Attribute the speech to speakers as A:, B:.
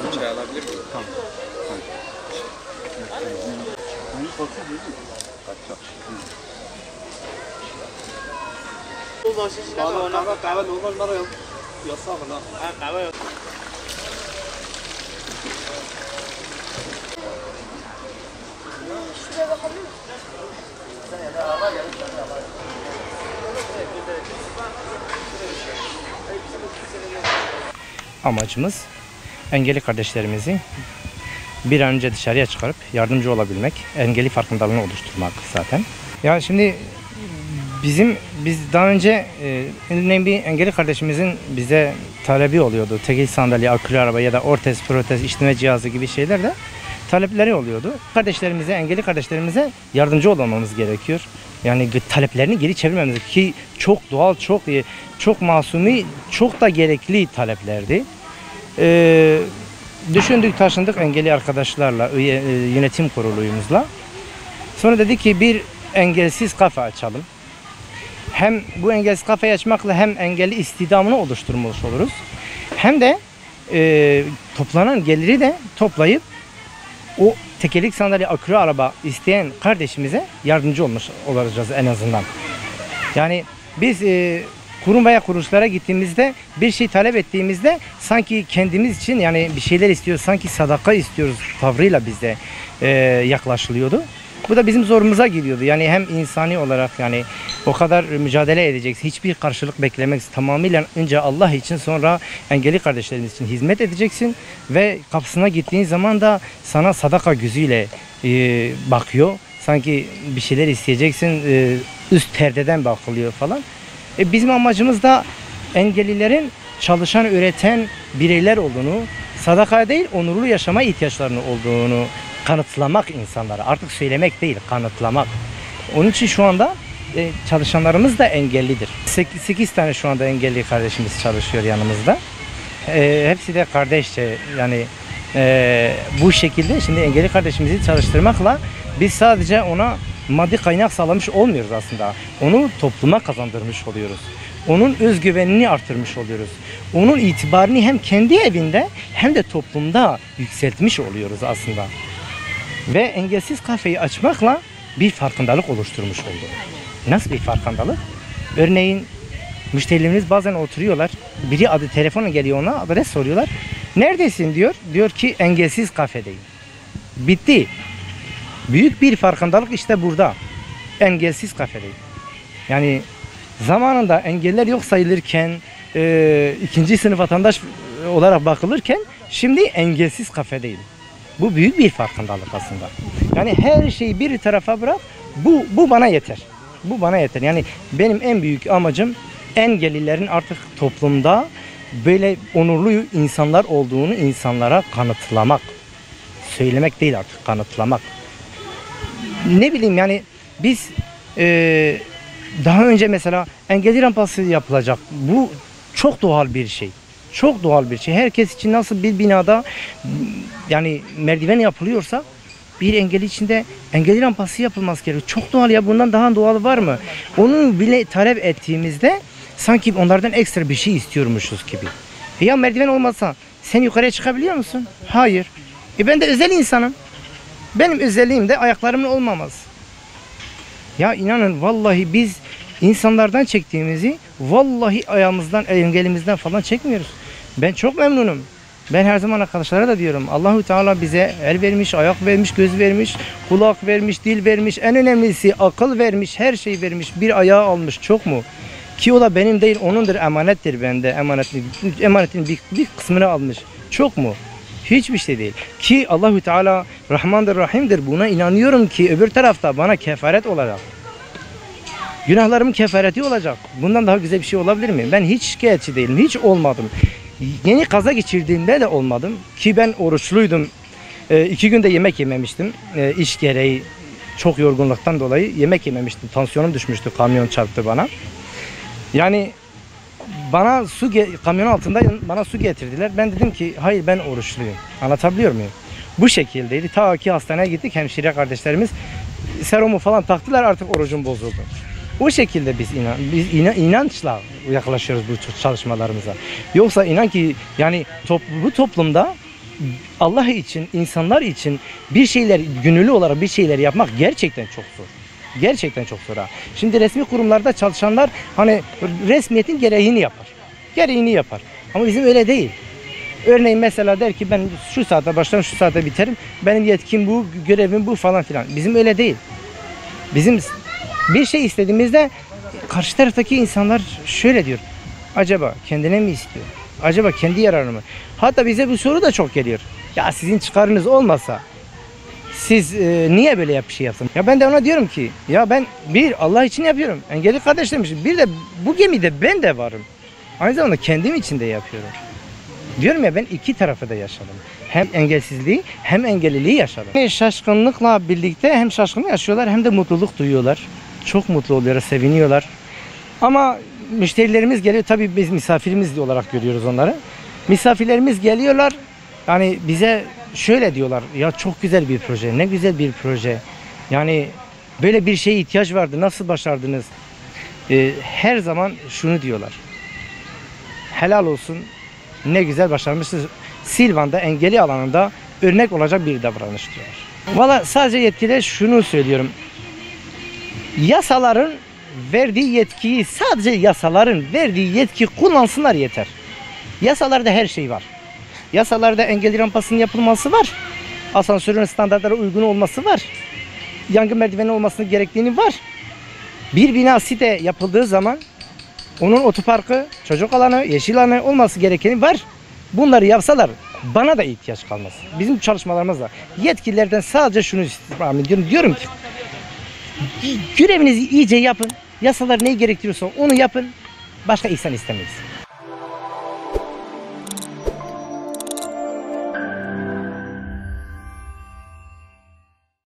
A: Bir çay alabilir miyim?
B: Tamam.
C: Kahve normal yok. Yasak lan. Ha kahve yok.
D: Şuraya bakabilir miyim?
E: Amacımız engelli kardeşlerimizi bir an önce dışarıya çıkarıp yardımcı olabilmek, engelli farkındalığını oluşturmak zaten. Ya şimdi biz daha önce örneğin bir engelli kardeşimizin bize talebi oluyordu. Tekil sandalye, akülü araba ya da ortez, protez, işleme cihazı gibi şeylerle talepleri oluyordu. Engelli kardeşlerimize yardımcı olmamız gerekiyor. Yani taleplerini geri çevirmemiz ki çok doğal, çok masumi, çok da gerekli taleplerdi. Düşündük, taşındık engelli arkadaşlarla, yönetim kuruluyumuzla. Sonra dedik ki bir engelsiz kafe açalım. Hem bu engelsiz kafeyi açmakla hem engelli istihdamını oluşturmuş oluruz. Hem de toplanan geliri de toplayıp o tekerlek sandalye, akülü araba isteyen kardeşimize yardımcı olacağız en azından. Yani biz kurum veya kuruluşlara gittiğimizde bir şey talep ettiğimizde sanki kendimiz için yani bir şeyler istiyoruz, sanki sadaka istiyoruz tavrıyla bize yaklaşılıyordu. Bu da bizim zorumuza gidiyordu. Yani hem insani olarak yani o kadar mücadele edeceksin. Hiçbir karşılık beklemek, tamamıyla önce Allah için sonra engelli kardeşlerimiz için hizmet edeceksin. Ve kapısına gittiğin zaman da sana sadaka gözüyle bakıyor. Sanki bir şeyler isteyeceksin, üst perdeden bakılıyor falan. Bizim amacımız da engellilerin çalışan, üreten bireyler olduğunu, sadaka değil onurlu yaşama ihtiyaçlarının olduğunu kanıtlamak insanlara. Artık söylemek değil, kanıtlamak. Onun için şu anda çalışanlarımız da engellidir. 8 tane şu anda engelli kardeşimiz çalışıyor yanımızda. Hepsi de kardeşçe yani bu şekilde şimdi engelli kardeşimizi çalıştırmakla biz sadece ona maddi kaynak sağlamış olmuyoruz aslında. Onu topluma kazandırmış oluyoruz. Onun özgüvenini artırmış oluyoruz. Onun itibarını hem kendi evinde hem de toplumda yükseltmiş oluyoruz aslında. Ve engelsiz kafeyi açmakla bir farkındalık oluşturmuş oldu. Nasıl bir farkındalık? Örneğin müşterilerimiz bazen oturuyorlar. Biri adı telefonla geliyor, ona adres soruyorlar. Neredesin diyor. Diyor ki engelsiz kafedeyim. Bitti. Büyük bir farkındalık işte burada. Engelsiz kafedeyim. Yani zamanında engeller yok sayılırken, ikinci sınıf vatandaş olarak bakılırken şimdi engelsiz kafedeyim. Bu büyük bir farkındalık aslında. Yani her şeyi bir tarafa bırak, bu bana yeter. Bu bana yeter. Yani benim en büyük amacım engellilerin artık toplumda böyle onurlu insanlar olduğunu insanlara kanıtlamak. Söylemek değil artık, kanıtlamak. Ne bileyim yani biz daha önce mesela engelli rampası yapılacak. Bu çok doğal bir şey. Çok doğal bir şey. Herkes için nasıl bir binada yani merdiven yapılıyorsa bir engelli için de engelli rampası yapılması gerekiyor. Çok doğal ya. Bundan daha doğal var mı? Onu bile talep ettiğimizde sanki onlardan ekstra bir şey istiyormuşuz gibi. Ya merdiven olmasa sen yukarıya çıkabiliyor musun? Hayır. Ben de özel insanım. Benim özelliğim de ayaklarımın olmaması. Ya inanın vallahi biz insanlardan çektiğimizi vallahi ayağımızdan, engelimizden falan çekmiyoruz. Ben çok memnunum. Ben her zaman arkadaşlara da diyorum. Allahu Teala bize el vermiş, ayak vermiş, göz vermiş, kulak vermiş, dil vermiş. En önemlisi akıl vermiş, her şey vermiş. Bir ayağı almış. Çok mu? Ki o da benim değil, onundur, emanettir bende. Emanetin bir kısmını almış. Çok mu? Hiçbir şey değil. Ki Allahu Teala Rahmandır, Rahim'dir. Buna inanıyorum ki öbür tarafta bana kefaret olacak. Günahlarımın kefareti olacak. Bundan daha güzel bir şey olabilir mi? Ben hiç şikayetçi değilim. Hiç olmadım. Yeni kaza geçirdiğimde de olmadım. Ki ben oruçluydum. 2 günde yemek yememiştim. İş gereği çok yorgunluktan dolayı yemek yememiştim. Tansiyonum düşmüştü. Kamyon çarptı bana. Yani bana kamyon altındaydım. Bana su getirdiler. Ben dedim ki hayır ben oruçluyum. Anlatabiliyor muyum? Bu şekildeydi. Ta ki hastaneye gittik. Hemşire kardeşlerimiz serumu falan taktılar. Artık orucum bozuldu. O şekilde biz inançla yaklaşıyoruz bu çalışmalarımıza. Yoksa inan ki yani bu toplumda Allah için, insanlar için bir şeyler gönüllü olarak bir şeyler yapmak gerçekten çok zor. Gerçekten çok zor ha. Şimdi resmi kurumlarda çalışanlar hani resmiyetin gereğini yapar. Gereğini yapar. Ama bizim öyle değil. Örneğin mesela der ki ben şu saate başlarım, şu saate biterim. Benim yetkim bu, görevim bu falan filan. Bizim öyle değil. Bizim bir şey istediğimizde karşı taraftaki insanlar şöyle diyor. Acaba kendine mi istiyor? Acaba kendi yararını mı? Hatta bize bu soru da çok geliyor. Ya sizin çıkarınız olmasa siz niye böyle bir şey yaptın? Ya ben de ona diyorum ki ya ben bir Allah için yapıyorum. Engelli kardeşlerim için. Bir de bu gemide ben de varım. Aynı zamanda kendim için de yapıyorum. Diyorum ya ben iki tarafı da yaşadım. Hem engelsizliği hem engelliliği yaşadım. Şaşkınlıkla birlikte hem şaşkınlık yaşıyorlar hem de mutluluk duyuyorlar. Çok mutlu oluyorlar, seviniyorlar. Ama müşterilerimiz geliyor. Tabii biz misafirimiz olarak görüyoruz onları. Misafirlerimiz geliyorlar. Yani bize şöyle diyorlar. Ya çok güzel bir proje. Ne güzel bir proje. Yani böyle bir şeye ihtiyaç vardı. Nasıl başardınız? Her zaman şunu diyorlar. Helal olsun. Ne güzel başarmışsınız. Silvan'da engelli alanında örnek olacak bir davranış diyorlar. Valla sadece yetkililer şunu söylüyorum. Yasaların verdiği yetkiyi sadece yasaların verdiği yetki kullansınlar yeter. Yasalarda her şey var. Yasalarda engelli rampasının yapılması var. Asansörün standartlara uygun olması var. Yangın merdiveni olmasının gerektiğini var. Bir bina site yapıldığı zaman onun otoparkı, çocuk alanı, yeşil alanı olması gerekeni var. Bunları yapsalar bana da ihtiyaç kalmaz. Bizim çalışmalarımızda yetkililerden sadece şunu istirham ediyorum. Diyorum ki görevinizi iyice yapın. Yasalar neyi gerektiriyorsa onu yapın. Başka ihsan istemeyiz.